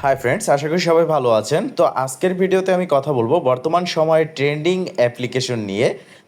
Hi friends, আশা করি সবাই ভালো আছেন। তো আজকের ভিডিওতে আমি কথা বলবো বর্তমান সময়ে ট্রেন্ডিং অ্যাপ্লিকেশন নিয়ে।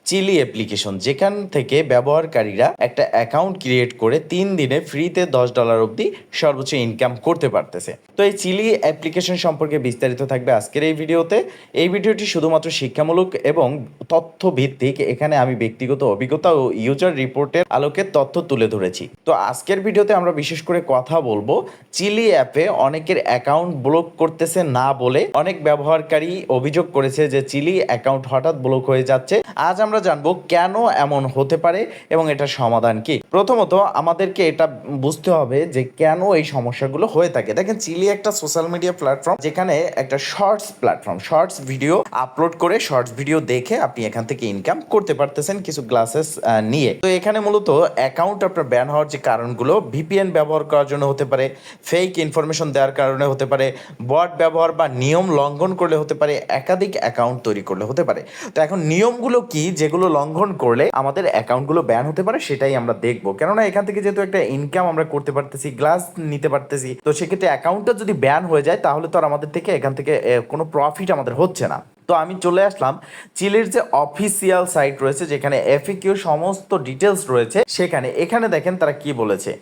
চিলি অ্যাপ্লিকেশন, যেখান থেকে ব্যবহারকারীরা একটা অ্যাকাউন্ট ক্রিয়েট করে 3 দিনে ফ্রিতে $10 অবধি সর্বোচ্চ ইনকাম করতে পারতেছে। তো এই চিলি অ্যাপ্লিকেশন সম্পর্কে বিস্তারিত থাকবে আজকের এই ভিডিওতে। এই ভিডিওটি শুধুমাত্র শিক্ষামূলক এবং তথ্য ভিত্তিক। এখানে আমি ব্যক্তিগত অভিজ্ঞতা ও ইউজার রিপোর্টের আলোকে তথ্য তুলে ধরেছি। তো আজকের ভিডিওতে আমরা বিশেষ করে কথা বলবো চিলি অ্যাপে অনেকের অ্যাকাউন্ট ব্লক করতেছে না বলে অনেক ব্যবহারকারী অভিযোগ করেছে যে চিলি অ্যাকাউন্ট হঠাৎ ব্লক হয়ে যাচ্ছে। আজ আমরা জানবো কেন এমন হতে পারে এবং এটার সমাধান কি। প্রথমত আমাদেরকে এটা বুঝতে হবে যে কেন এই সমস্যাগুলো হয়ে থাকে। দেখেন, চিলি একটা সোশ্যাল মিডিয়া প্ল্যাটফর্ম, যেখানে একটা shorts platform, shorts video upload করে শর্টস ভিডিও দেখে আপনি এখান থেকে ইনকাম করতে পারতেছেন কিছু গ্লাসেস নিয়ে। তো এখানে মূলত অ্যাকাউন্ট আপনার ব্যান হওয়ার যে কারণগুলো, ভিপিএন ব্যবহার করার জন্য হতে পারে, ফেক ইনফরমেশন দেওয়ার কারণে হতে পারে, বট ব্যবহার বা নিয়ম লঙ্ঘন করলে হতে পারে, একাধিক অ্যাকাউন্ট তৈরি করলে হতে পারে। তো এখন নিয়মগুলো কি যেগুলো লঙ্ঘন করলে আমাদের অ্যাকাউন্টগুলো ব্যান হতে পারে, সেটাই আমরা দেখবো। কেননা এখান থেকে যেহেতু একটা ইনকাম আমরা করতে পারতেছি, গ্লাস নিতে পারতেছি, তো সেক্ষেত্রে অ্যাকাউন্টটা যদি ব্যান হয়ে যায় তাহলে তো আর আমাদের থেকে এখান থেকে কোনো প্রফিট আমাদের হচ্ছে না। তো আমি চলে আসলাম চিলির যে অফিসিয়াল সাইট রয়েছে, যেখানে এফএকিউ সমস্ত ডিটেলস রয়েছে সেখানে। এখানে দেখেন তারা কি বলেছে।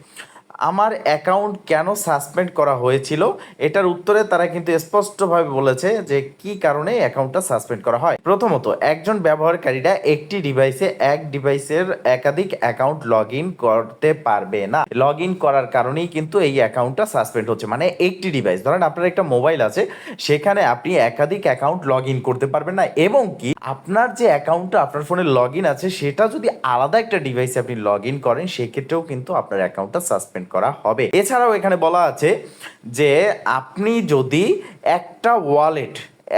আমার অ্যাকাউন্ট কেন সাসপেন্ড করা হয়েছিল, এটার উত্তরে তারা কিন্তু স্পষ্টভাবে বলেছে যে কি কারণে অ্যাকাউন্টটা সাসপেন্ড করা হয়। প্রথমত, একজন ব্যবহারকারীরা একটি ডিভাইসে এক ডিভাইসের একাধিক অ্যাকাউন্ট লগ ইন করতে পারবে না। লগ ইন করার কারণেই কিন্তু এই অ্যাকাউন্টটা সাসপেন্ড হচ্ছে। মানে একটি ডিভাইস, ধরেন আপনার একটা মোবাইল আছে, সেখানে আপনি একাধিক অ্যাকাউন্ট লগ ইন করতে পারবেন না, এবং কি আপনার যে অ্যাকাউন্টটা আপনার ফোনে লগ ইন আছে সেটা যদি আলাদা একটা ডিভাইসে আপনি লগ ইন করেন, সেক্ষেত্রেও কিন্তু আপনার অ্যাকাউন্টটা সাসপেন্ড করা হবে। এছাড়াও এখানে বলা আছে যে আপনি যদি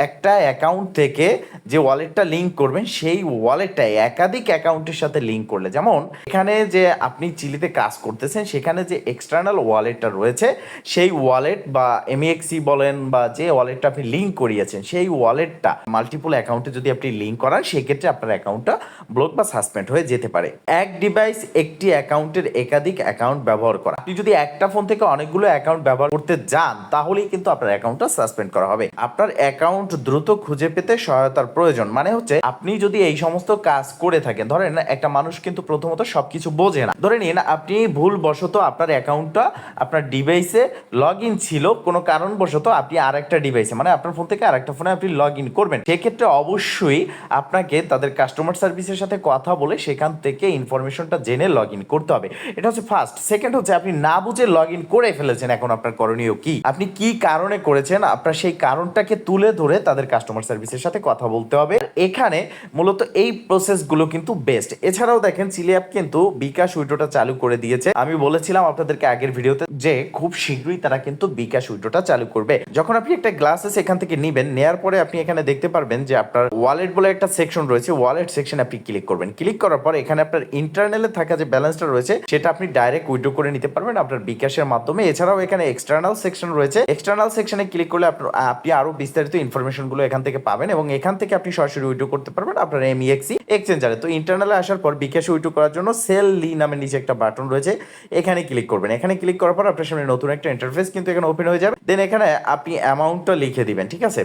একটা অ্যাকাউন্ট থেকে যে ওয়ালেটটা লিঙ্ক করবেন, সেই ওয়ালেটটা একাধিক অ্যাকাউন্টের সাথে লিঙ্ক করলে, যেমন এখানে যে আপনি চিলিতে কাজ করতেছেন সেখানে যে এক্সটার্নাল ওয়ালেটটা রয়েছে, সেই ওয়ালেট বা এমইএক্সি বলেন বা যে ওয়ালেটটা আপনি লিঙ্ক করিয়েছেন, সেই ওয়ালেটটা মাল্টিপল অ্যাকাউন্টে যদি আপনি লিঙ্ক করান, সেক্ষেত্রে আপনার অ্যাকাউন্টটা ব্লক বা সাসপেন্ড হয়ে যেতে পারে। এক ডিভাইস একটি অ্যাকাউন্টের একাধিক অ্যাকাউন্ট ব্যবহার করা, আপনি যদি একটা ফোন থেকে অনেকগুলো অ্যাকাউন্ট ব্যবহার করতে যান, তাহলেই কিন্তু আপনার অ্যাকাউন্টটা সাসপেন্ড করা হবে। আপনার অ্যাকাউন্ট দ্রুত খুঁজে পেতে সহায়তার প্রয়োজন, মানে হচ্ছে আপনি যদি এই সমস্ত কাজ করে থাকেন, ধরেন একটা মানুষ কিন্তু প্রথমত সবকিছু বোঝে না। ধরে নিন আপনি ভুলবশত আপনার অ্যাকাউন্টটা আপনার ডিভাইসে লগ ইন ছিল, কোনো কারণবশত আপনি আরেকটা ডিভাইসে, মানে আপনার ফোন থেকে আরেকটা ফোনে আপনি লগ ইন করবেন, সেক্ষেত্রে অবশ্যই আপনাকে তাদের কাস্টমার সার্ভিসের সাথে কথা বলে সেখান থেকে ইনফরমেশনটা জেনে লগ ইন করতে হবে। এটা হচ্ছে ফার্স্ট। সেকেন্ড হচ্ছে আপনি না বুঝে লগ ইন করে ফেলেছেন, এখন আপনার করণীয় কি, আপনি কি কারণে করেছেন, আপনার সেই কারণটাকে তুলে ধরে তাদের কাস্টমার সার্ভিসের সাথে কথা বলতে হবে। এখানে মূলত এই প্রসেসগুলো কিন্তু বেস্ট। এছাড়াও দেখেন চিলি অ্যাপ কিন্তু বিকাশ উইড্রোটা চালু করে দিয়েছে। আমি বলেছিলাম আপনাদেরকে আগের ভিডিওতে যে খুব শীঘ্রই তারা কিন্তু বিকাশ উইড্রোটা চালু করবে। যখন আপনি একটা গ্লাসেস এখান থেকে নেবেন, নেয়ার পরে আপনি এখানে দেখতে পারবেন যে আপনার ওয়ালেট বলে একটা সেকশন রয়েছে, ওয়ালেট সেকশনে আপনি ক্লিক করবেন। ক্লিক করার পর এখানে আপনার ইন্টারনালে থাকা যে ব্যালেন্সটা রয়েছে সেটা আপনি ডাইরেক্ট উইথড্র করে নিতে পারবেন আপনার বিকাশের মাধ্যমে। এছাড়াও এখানে এক্সটার্নাল সেকশন রয়েছে, এক্সটার্নাল সেকশনে ক্লিক করলে আপনি আরো বিস্তারিত ইনফরমেশনগুলো এখান থেকে পাবেন, এবং এখান থেকে আপনি সরাসরি উইথড্র করতে পারবেন আপনার এমইএক্সি এক্সচেঞ্জারে। তো ইন্টারনালে আসার পর বিকাশে উইথড্র করার জন্য সেল লি নামের নিচে একটা বাটন রয়েছে, এখানে ক্লিক করবেন। এখানে ক্লিক করার পর আপনার সামনে নতুন একটা ইন্টারফেস কিন্তু এখানে ওপেন হয়ে যাবে। দেন এখানে আপনি অ্যামাউন্টটা লিখে দিবেন, ঠিক আছে।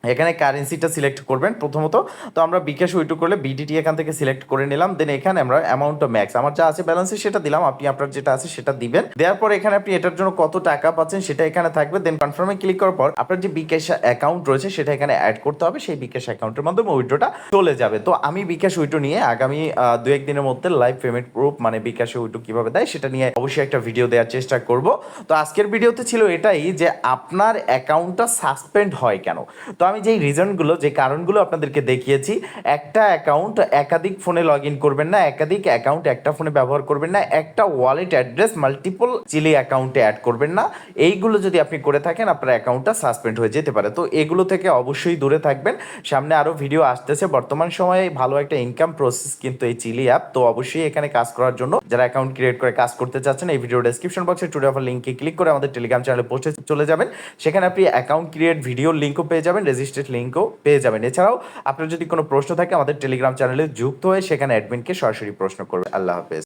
এখানে কারেন্সিটা সিলেক্ট করবেন প্রথমত। তো আমরা বিকাশ উইথড্র করলে বিডিটি এখান থেকে সিলেক্ট করে নিলাম। দেন এখানে আমরা অ্যামাউন্টটা ম্যাক্স, আমার যা আছে ব্যালেন্সে সেটা দিলাম, আপনি আপনার যেটা আছে সেটা দিবেন। দেওয়ার পর এখানে আপনি এটার জন্য কত টাকা পাচ্ছেন সেটা এখানে থাকবে। দেন কনফার্মে ক্লিক করার পর আপনার যে বিকাশ অ্যাকাউন্ট রয়েছে সেটা এখানে অ্যাড করতে হবে, সেই বিকাশ অ্যাকাউন্টের মাধ্যমে উইথড্রটা চলে যাবে। তো আমি বিকাশ উইথড্র নিয়ে আগামী 2-1 দিনের মধ্যে লাইভ পেমেন্ট প্রুফ, মানে বিকাশে উইথড্র কিভাবে দেয় সেটা নিয়ে অবশ্যই একটা ভিডিও দেওয়ার চেষ্টা করব। তো আজকের ভিডিওতে ছিল এটাই যে আপনার অ্যাকাউন্টটা সাসপেন্ড হয় কেন। তো আমি যেই রিজনগুলো, যে কারণগুলো আপনাদেরকে দেখিয়েছি, একটা অ্যাকাউন্ট একাধিক ফোনে লগ ইন করবেন না, একাধিক অ্যাকাউন্ট একটা ফোনে ব্যবহার করবেন না, একটা ওয়ালেট অ্যাড্রেস মাল্টিপল চিলি অ্যাকাউন্টে অ্যাড করবেন না, এইগুলো যদি আপনি করে থাকেন আপনার অ্যাকাউন্টটা সাসপেন্ড হয়ে যেতে পারে। তো এগুলো থেকে অবশ্যই দূরে থাকবেন। সামনে আরও ভিডিও আসতেছে। বর্তমান সময়ে ভালো একটা ইনকাম প্রসেস কিন্তু এই চিলি অ্যাপ। তো অবশ্যই এখানে কাজ করার জন্য যারা অ্যাকাউন্ট ক্রিয়েট করে কাজ করতে চাচ্ছেন, এই ভিডিও ডেসক্রিপশন বক্সে টুডে অফার লিঙ্কে ক্লিক করে আমাদের টেলিগ্রাম চ্যানেলে পোস্টে চলে যাবেন। সেখানে আপনি অ্যাকাউন্ট ক্রিয়েট ভিডিওর লিঙ্কও পেয়ে যাবেন, রেজিস্ট্রেড লিঙ্কও পেয়ে যাবেন। এছাড়াও আপনার যদি কোনো প্রশ্ন থাকে আমাদের টেলিগ্রাম চ্যানেলে যুক্ত হয়ে সেখানে অ্যাডমিনকে সরাসরি প্রশ্ন করবে। আল্লাহ হাফেজ।